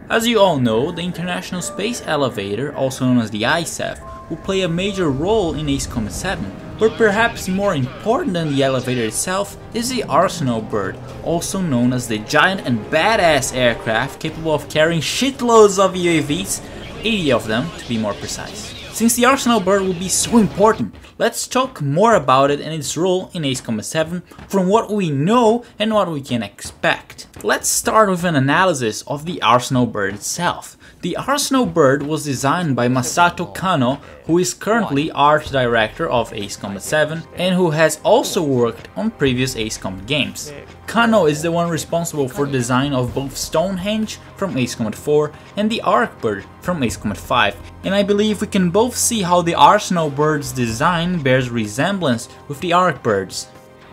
As you all know, the International Space Elevator, also known as the ISAF, will play a major role in Ace Combat 7, but perhaps more important than the elevator itself is the Arsenal Bird, also known as the giant and badass aircraft capable of carrying shitloads of UAVs, 80 of them to be more precise. Since the Arsenal Bird will be so important, let's talk more about it and its role in Ace Combat 7 from what we know and what we can expect. Let's start with an analysis of the Arsenal Bird itself. The Arsenal Bird was designed by Masato Kano, who is currently art director of Ace Combat 7 and who has also worked on previous Ace Combat games. Kano is the one responsible for the design of both Stonehenge from Ace Combat 4 and the Arc Bird from Ace Combat 5, and I believe we can both see how the Arsenal Bird's design bears resemblance with the Arc Bird's.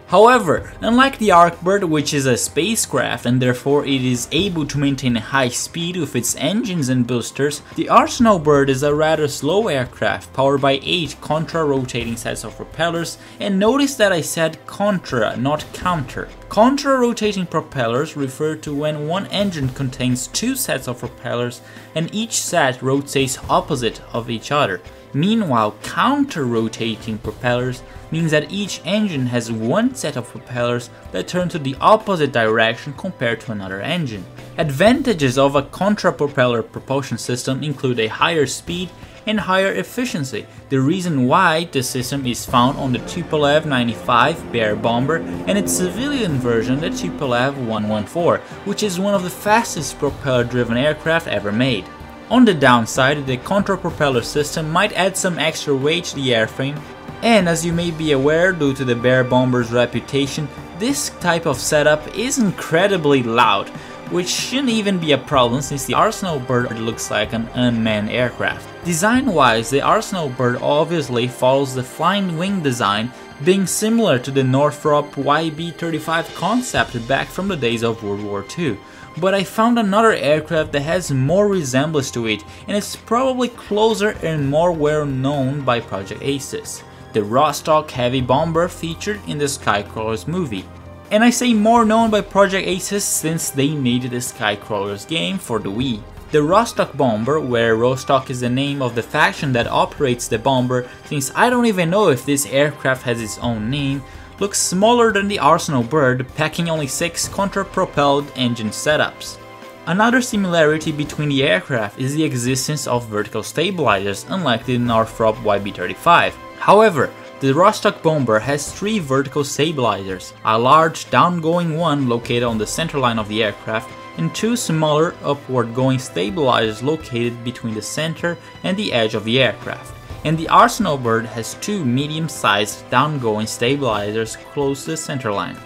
However, unlike the Arc Bird, which is a spacecraft and therefore it is able to maintain a high speed with its engines and boosters, the Arsenal Bird is a rather slow aircraft powered by 8 contra-rotating sets of propellers, and notice that I said contra, not counter. Contra-rotating propellers refer to when one engine contains 2 sets of propellers and each set rotates opposite of each other. Meanwhile, counter-rotating propellers means that each engine has one set of propellers that turn to the opposite direction compared to another engine. Advantages of a contra-propeller propulsion system include a higher speed and higher efficiency, the reason why the system is found on the Tupolev 95 Bear bomber and its civilian version, the Tupolev 114, which is one of the fastest propeller-driven aircraft ever made. On the downside, the contra-propeller system might add some extra weight to the airframe, and as you may be aware due to the Bear bomber's reputation, this type of setup is incredibly loud, which shouldn't even be a problem since the Arsenal Bird looks like an unmanned aircraft. Design-wise, the Arsenal Bird obviously follows the flying wing design, being similar to the Northrop YB-35 concept back from the days of World War II. But I found another aircraft that has more resemblance to it, and it's probably closer and more well known by Project Aces, the Rostock Heavy Bomber featured in the Skycrawlers movie. And I say more known by Project Aces since they made the Skycrawlers game for the Wii. The Rostock Bomber, where Rostock is the name of the faction that operates the bomber, since I don't even know if this aircraft has its own name, looks smaller than the Arsenal Bird, packing only 6 contra-propelled engine setups. Another similarity between the aircraft is the existence of vertical stabilizers, unlike the Northrop YB-35. However, the Rostock Bomber has 3 vertical stabilizers, a large downgoing one located on the center line of the aircraft, and 2 smaller upward-going stabilizers located between the center and the edge of the aircraft. And the Arsenal Bird has 2 medium-sized downgoing stabilizers close to the center line.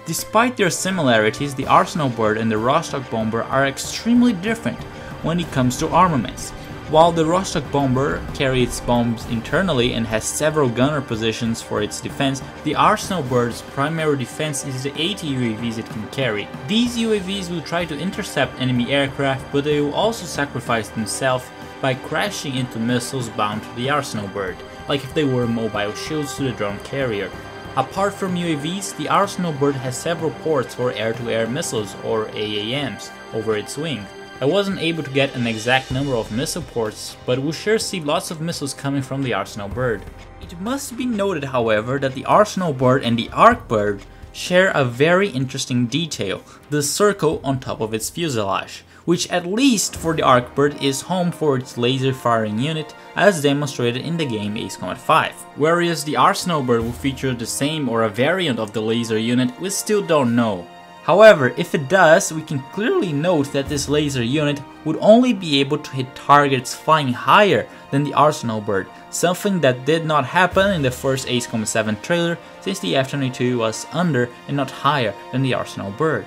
Despite their similarities, the Arsenal Bird and the Rostock Bomber are extremely different when it comes to armaments. While the Rostock Bomber carries its bombs internally and has several gunner positions for its defense, the Arsenal Bird's primary defense is the 80 UAVs it can carry. These UAVs will try to intercept enemy aircraft, but they will also sacrifice themselves by crashing into missiles bound to the Arsenal Bird, like if they were mobile shields to the drone carrier. Apart from UAVs, the Arsenal Bird has several ports for air-to-air missiles, or AAMs, over its wing. I wasn't able to get an exact number of missile ports, but we'll sure see lots of missiles coming from the Arsenal Bird. It must be noted, however, that the Arsenal Bird and the Arc Bird share a very interesting detail, the circle on top of its fuselage, which at least for the Arc Bird is home for its laser firing unit as demonstrated in the game Ace Combat 5. Whereas the Arsenal Bird will feature the same or a variant of the laser unit, we still don't know. However, if it does, we can clearly note that this laser unit would only be able to hit targets flying higher than the Arsenal Bird, something that did not happen in the first Ace Combat 7 trailer since the F-22 was under and not higher than the Arsenal Bird.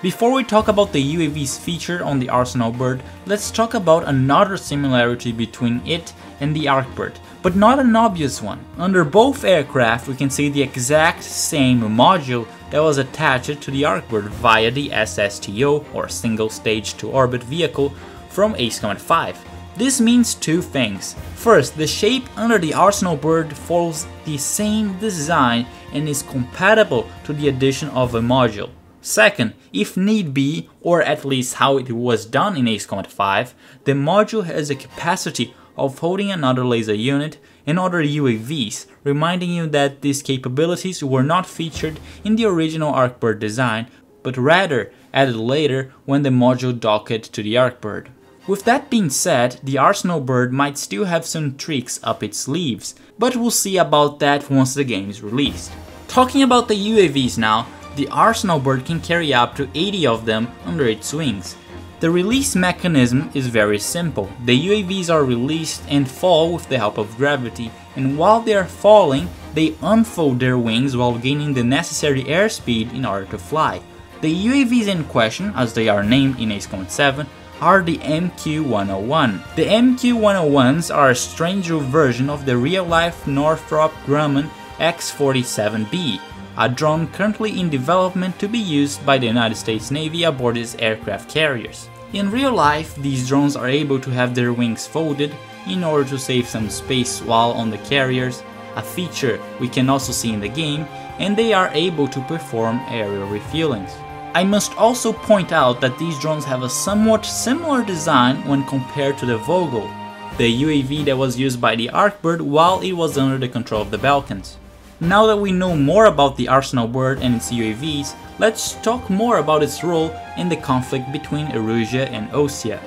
Before we talk about the UAVs featured on the Arsenal Bird, let's talk about another similarity between it and the Arc Bird, but not an obvious one. Under both aircraft we can see the exact same module that was attached to the Arc Bird via the SSTO, or Single Stage to Orbit vehicle, from Ace Combat 5. This means 2 things. First, the shape under the Arsenal Bird follows the same design and is compatible to the addition of a module. Second, if need be, or at least how it was done in Ace Combat 5, the module has a capacity of holding another laser unit and other UAVs, reminding you that these capabilities were not featured in the original Arcbird design, but rather added later when the module docked to the Arcbird. With that being said, the Arsenal Bird might still have some tricks up its sleeves, but we'll see about that once the game is released. Talking about the UAVs now, the Arsenal Bird can carry up to 80 of them under its wings. The release mechanism is very simple. The UAVs are released and fall with the help of gravity, and while they are falling, they unfold their wings while gaining the necessary airspeed in order to fly. The UAVs in question, as they are named in Ace Combat 7, are the MQ-101. The MQ-101s are a Strangereal version of the real-life Northrop Grumman X-47B, a drone currently in development to be used by the United States Navy aboard its aircraft carriers. In real life, these drones are able to have their wings folded in order to save some space while on the carriers, a feature we can also see in the game, and they are able to perform aerial refuelings. I must also point out that these drones have a somewhat similar design when compared to the Vogel, the UAV that was used by the Arcbird while it was under the control of the Balkans. Now that we know more about the Arsenal Bird and its UAVs, let's talk more about its role in the conflict between Erusea and Osea.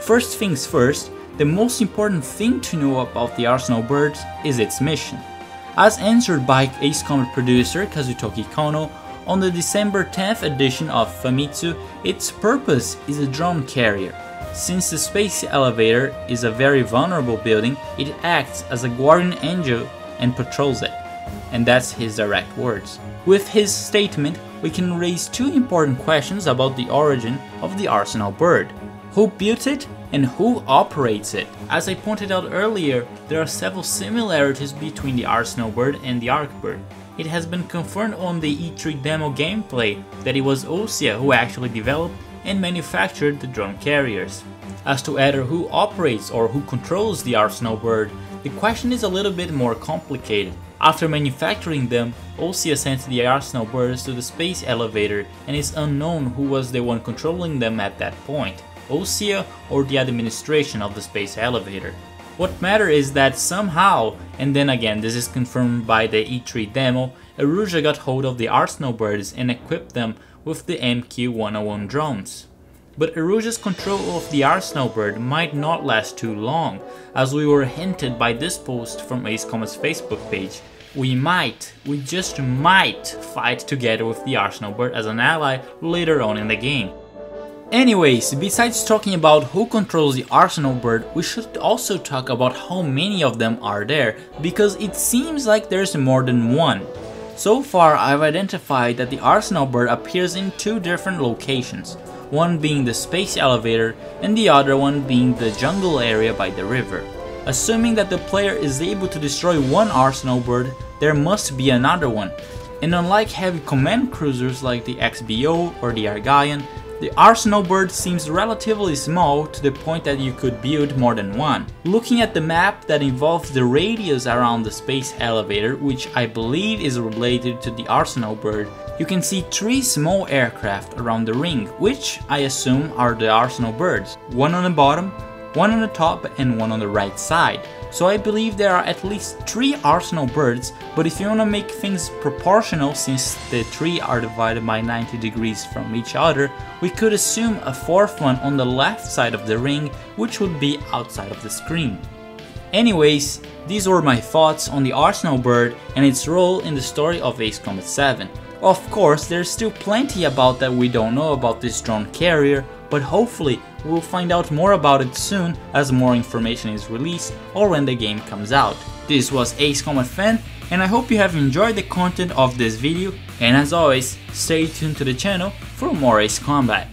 First things first, the most important thing to know about the Arsenal Bird is its mission. As answered by Ace Combat producer Kazutoki Kono on the December 10th edition of Famitsu, its purpose is a drone carrier. Since the space elevator is a very vulnerable building, it acts as a guardian angel and patrols it. And that's his direct words. With his statement, we can raise two important questions about the origin of the Arsenal Bird. Who built it and who operates it? As I pointed out earlier, there are several similarities between the Arsenal Bird and the Arcbird. It has been confirmed on the E3 demo gameplay that it was Osea who actually developed and manufactured the drone carriers. As to either who operates or who controls the Arsenal Bird, the question is a little bit more complicated. After manufacturing them, Osea sent the Arsenal Birds to the space elevator, and it's unknown who was the one controlling them at that point, Osea or the administration of the space elevator. What matters is that somehow, and then again this is confirmed by the E3 demo, Erusea got hold of the Arsenal Birds and equipped them with the MQ-101 drones. But Erusea's control of the Arsenal Bird might not last too long, as we were hinted by this post from Ace Combat's Facebook page. We just might fight together with the Arsenal Bird as an ally later on in the game. Anyways, besides talking about who controls the Arsenal Bird, we should also talk about how many of them are there, because it seems like there's more than one. So far, I've identified that the Arsenal Bird appears in two different locations, one being the space elevator and the other one being the jungle area by the river. Assuming that the player is able to destroy one Arsenal Bird, there must be another one. And unlike heavy command cruisers like the XBO or the Argaian, the Arsenal Bird seems relatively small to the point that you could build more than one. Looking at the map that involves the radius around the space elevator, which I believe is related to the Arsenal Bird, you can see three small aircraft around the ring, which I assume are the Arsenal Birds. One on the bottom, one on the top, and one on the right side. So I believe there are at least 3 Arsenal Birds, but if you want to make things proportional, since the 3 are divided by 90 degrees from each other, we could assume a 4th one on the left side of the ring, which would be outside of the screen. Anyways, these were my thoughts on the Arsenal Bird and its role in the story of Ace Combat 7. Of course, there's still plenty about that we don't know about this drone carrier, but hopefully we'll find out more about it soon as more information is released or when the game comes out. This was Ace Combat Fan, and I hope you have enjoyed the content of this video, and as always, stay tuned to the channel for more Ace Combat.